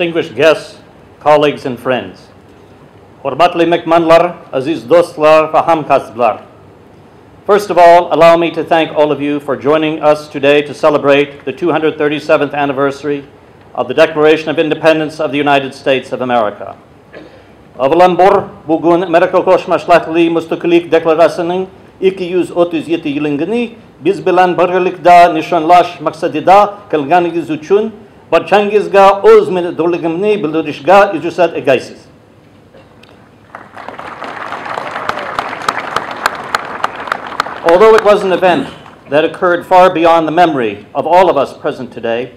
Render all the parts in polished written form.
distinguished guests, colleagues, and friends. Hormatli Mekmanlar, Aziz Dostlar, Faham Kasblar. First of all, allow me to thank all of you for joining us today to celebrate the 237th anniversary of the Declaration of Independence of the United States of America. Avlambor, bugün Amerika Koşmaşlatlı Müstakillik Deklarası'nın 237 yılını biz bilen birlikte nişanlaş maksadida kılganımız için barchangizga o'z minnatdorligimni bildirishga ijozat egaysiz. Although it was an event that occurred far beyond the memory of all of us present today,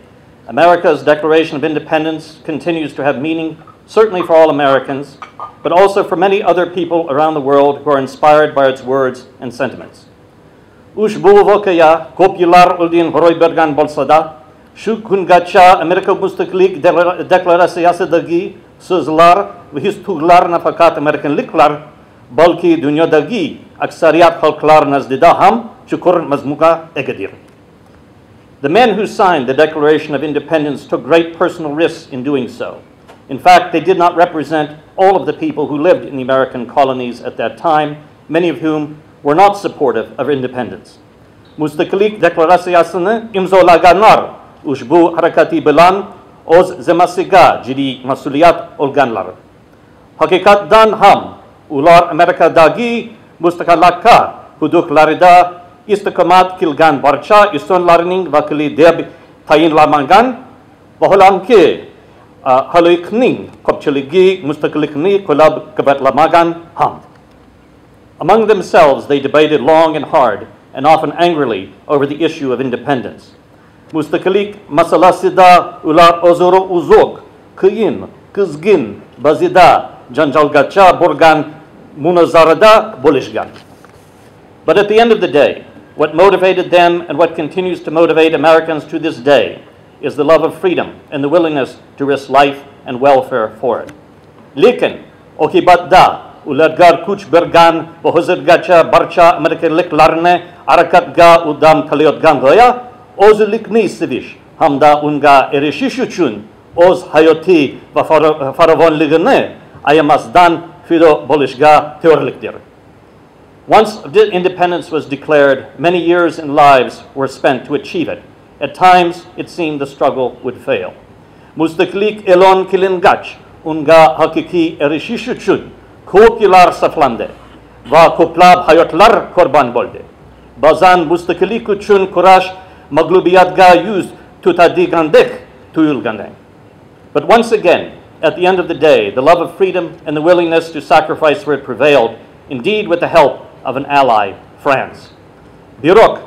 America's Declaration of Independence continues to have meaning, certainly for all Americans, but also for many other people around the world who are inspired by its words and sentiments. Ushbu vokaya kopyalar uldin horoybergan bolsada, şu kungacha Amerika Müstakillik Deklarasiyasıdagi sözler ve histuglarına fakat Amerikanlıklar, balki dünyadagi aksariyat halklar nazdida ham çukur mazmuka egedir. The men who signed the Declaration of Independence took great personal risks in doing so. In fact, they did not represent all of the people who lived in the American colonies at that time, many of whom were not supportive of independence. Müstakillik Deklarasiyasını imzolaganlar ushbu harakati bilan o'z zimmasiga jiddiy mas'uliyat olganlar. Haqiqatdan ham ular Amerikadagi mustaqillikka hududlarida istiqomat qilgan barcha insonlarning vakili deb tayinlanmagan, vaholanki xalqning ko'pchiligi mustaqillikni qo'llab-quvvatlamagan ham. Among themselves, they debated long and hard, and often angrily, over the issue of independence. Müstakillik masalasida ular o'zaro uzoq, qiyin, qizg'in, ba'zida janjalgacha bo'lgan munozarada bo'lishgan. But at the end of the day, what motivated them and what continues to motivate Americans to this day is the love of freedom and the willingness to risk life and welfare for it. Lekin, oqibatda ularga kuch bergan va hozirgacha barcha amerikaliklarni harakatga udam qilayotgan o'zlikni sevish hamda unga erishish uchun o'z hayotiy va farovonligini ayamasdan fido bo'lishga tayyorlikdir. Once independence was declared, many years and lives were spent to achieve it. At times, it seemed the struggle would fail. Müstakillik e'lon qilingach, unga haqiqiy erishish uchun ko'p yillar sarflandi va ko'plab hayotlar qurbon bo'ldi. Ba'zan müstakillik uchun kurash mag'lubiyatga yuz tutadigandek tuyulgandi. But once again, at the end of the day, the love of freedom and the willingness to sacrifice for it prevailed, indeed with the help of an ally, France. Birok,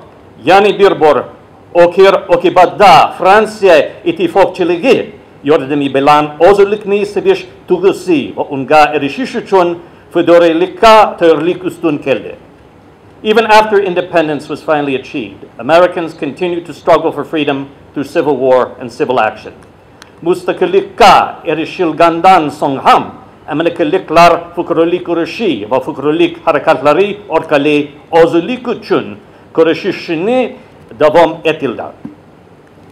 yani birbor, oqibatda Fransiya ittifaqchiligi yordami bilan o'zlikni sevish tuyg'usi va unga erishish uchun fidoyilikka tayyorlik ustun keldi. Even after independence was finally achieved, Americans continued to struggle for freedom through civil war and civil action. Müstakillikka erishilgandan so'ng ham Amerikaliklar fuqarolik urushi va fuqarolik harakatlari orqali o'zlik uchun kurashishni davom etildi.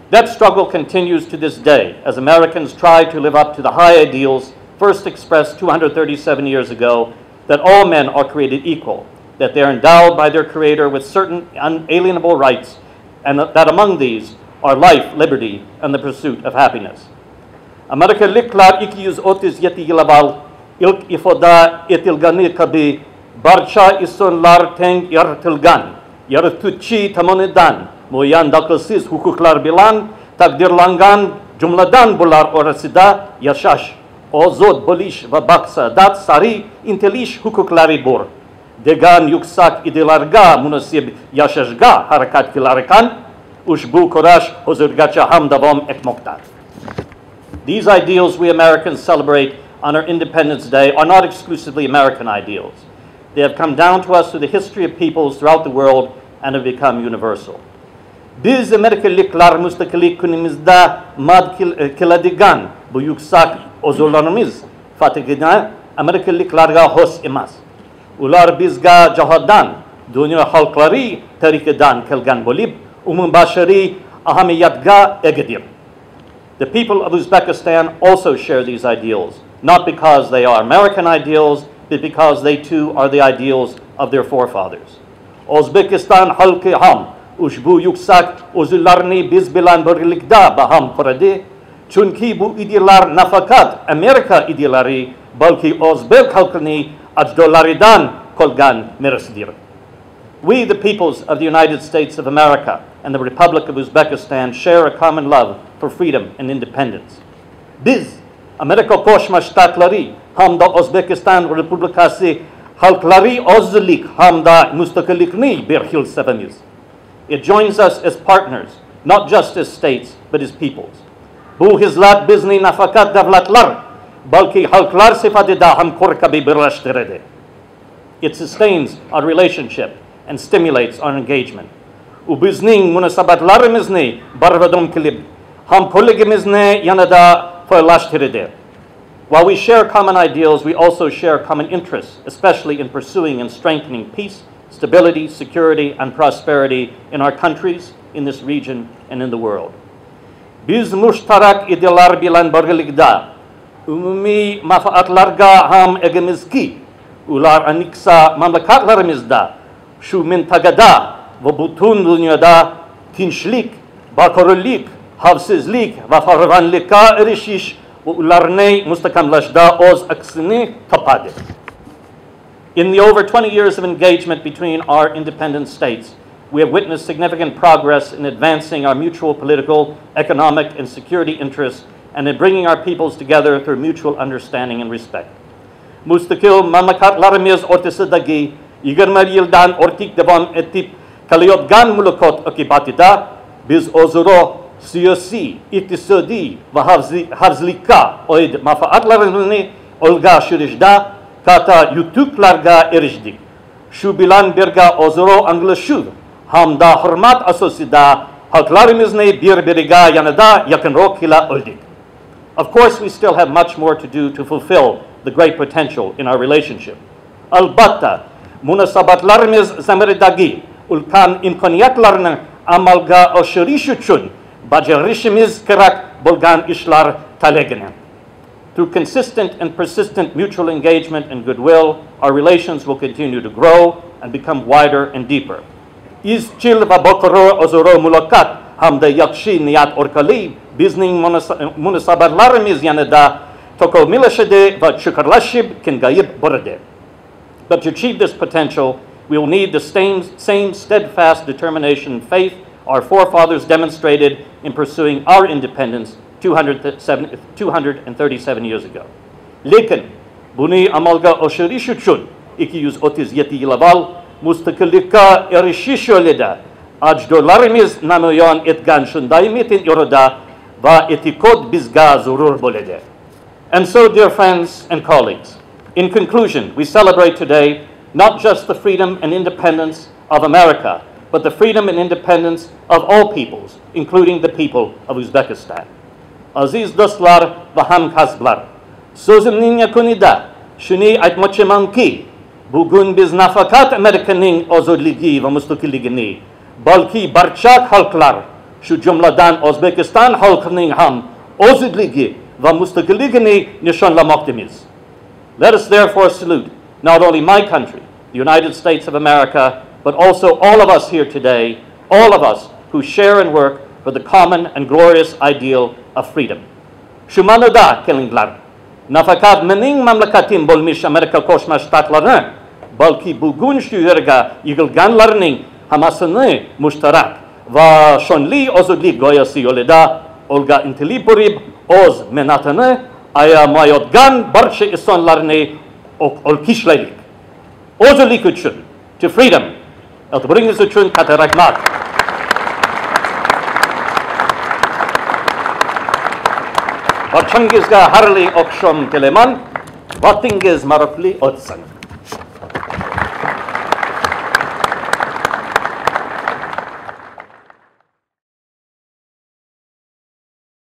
That struggle continues to this day as Americans try to live up to the high ideals first expressed 237 years ago, that all men are created equal, that they are endowed by their Creator with certain unalienable rights, and that among these are life, liberty, and the pursuit of happiness. Amerikaliklar 237 yil avval ilk ifoda etilgani kabi barcha insonlar teng yaratilgan, yaratuvchi tomonidan muayyan daxlsiz huquqlar bilan taqdirlangan, jumladan bular orasida yashash, ozod bo'lish va maqsadat sari intilish huquqlari bor degan yuksak idealarga munosib yashashga harakat qilar ekan, ushbu kurash hozirgacha ham davom etmoqda. These ideals we Americans celebrate on our Independence Day are not exclusively American ideals. They have come down to us through the history of peoples throughout the world and have become universal. Biz Amerikaliklar müstakillik kunimizda mad kiladigan bu yuksak orzularimiz fatigina Amerikaliklarga xos emas. Ular bizga jahondan, dunyo xalqlari tariqidan kelgan bo'lib, umumbashariy ahamiyatga egadir. The people of Uzbekistan also share these ideals, not because they are American ideals, but because they too are the ideals of their forefathers. Uzbekistan halkı ham, ushbu yuksak uzularni biz bilan birlikda baham quradi, chunki bu idealar nafakat Amerika idealari, balki O'zbek xalqini ajdodlaridan qolgan mirasdir. We, the peoples of the United States of America and the Republic of Uzbekistan, share a common love for freedom and independence. Biz, Amerika Qo'shma Shtatlari hamda O'zbekiston Respublikasi xalqlari ozlik hamda mustaqillikni berxil sevamiz. It joins us as partners, not just as states, but as peoples. Bu hizlat bizni nafaqat davlatlar, balki xalqlar sifatida hamkor kabi birlashtiradi. It sustains our relationship and stimulates our engagement. U bizning munosabatlarimizni barvadom qilib, hamkorligimizni yanada faollashtiradi. While we share common ideals, we also share common interests, especially in pursuing and strengthening peace, stability, security, and prosperity in our countries, in this region, and in the world. Biz mushtarak idealar bilan birgalikda umumi manfaatlarga ham egimizki, ular aniksa mamlakatlarimizda, shu mintaqada va butun dunyoda tinchlik, barqarorlik, xavfsizlik va farovonlikka erishish va ularni mustahkamlashda o'z aksini topadi. In the over 20 years of engagement between our independent states, we have witnessed significant progress in advancing our mutual political, economic, and security interests and in bringing our peoples together through mutual understanding and respect. Mustaqil mamlakatlarimiz o'rtasidagi 20 yildan ortiq davom etib kelayotgan muloqot oqibatida biz o'zaro siyosiy, iqtisodiy va xavfsizlikka oid manfaatlarimizni olg'a surishda katta yutuqlarga erishdik. Shu bilan birga o'zaro anglashuv hamda hurmat asosida xalqlarimizni bir-biriga yanada yaqinroq qila oldik. Of course, we still have much more to do to fulfill the great potential in our relationship. Albatta, munosabatlarimiz zamiridagi ulkan imkoniyatlarni amalga oshirish uchun bajarishimiz kerak bo'lgan ishlar talagini. Through consistent and persistent mutual engagement and goodwill, our relations will continue to grow and become wider and deeper. Izchil va boqaror o'zaro muloqot hamda yaxshi niyat orqali bizning munosabatlarimiz yanada takomillashadi va chuqurlashib kengayib boradi. But to achieve this potential, we will need the same steadfast determination and faith our forefathers demonstrated in pursuing our independence 237 years ago. Lekin, buni amalga oshirish uchun 237 yil avval mustaqillikka erishish yo'lida ajdodlarimiz namoyon etgan shunday metin yo'lida va e'tiqod bizga zarur bo'ladi. And so, dear friends and colleagues, in conclusion, we celebrate today not just the freedom and independence of America, but the freedom and independence of all peoples, including the people of Uzbekistan. Aziz dostlar va hamkasblar, so'zimning yakunida shuni aytmoqchimanki, bugun biz nafaqat Amerikaning ozodligi va mustaqilligini, balki barcha xalqlar, shu jumladan O'zbekiston xalqining ham ozodligi va mustaqilligini nishonlamoqdamiz. Let us therefore salute not only my country, the United States of America, but also all of us here today, all of us who share and work for the common and glorious ideal of freedom. Shumanoda kelinglar, nafaqat mening mamlakatim bo'lmish Amerika Qo'shma Shtatlarini, balki bugun shu yerga yig'ilganlarning hammasini mushtarak va shonli ozodlik g'oyasi yo'lida olg'a intilib borib, o'z minnatini ayamayotgan barcha insonlarni olqishlaylik. Ozodlik uchun, to freedom, e'tiboringiz uchun katta rahmat. Barchangizga xayrli oqshom tilayman. Vaqtingiz maroqli o'tsin.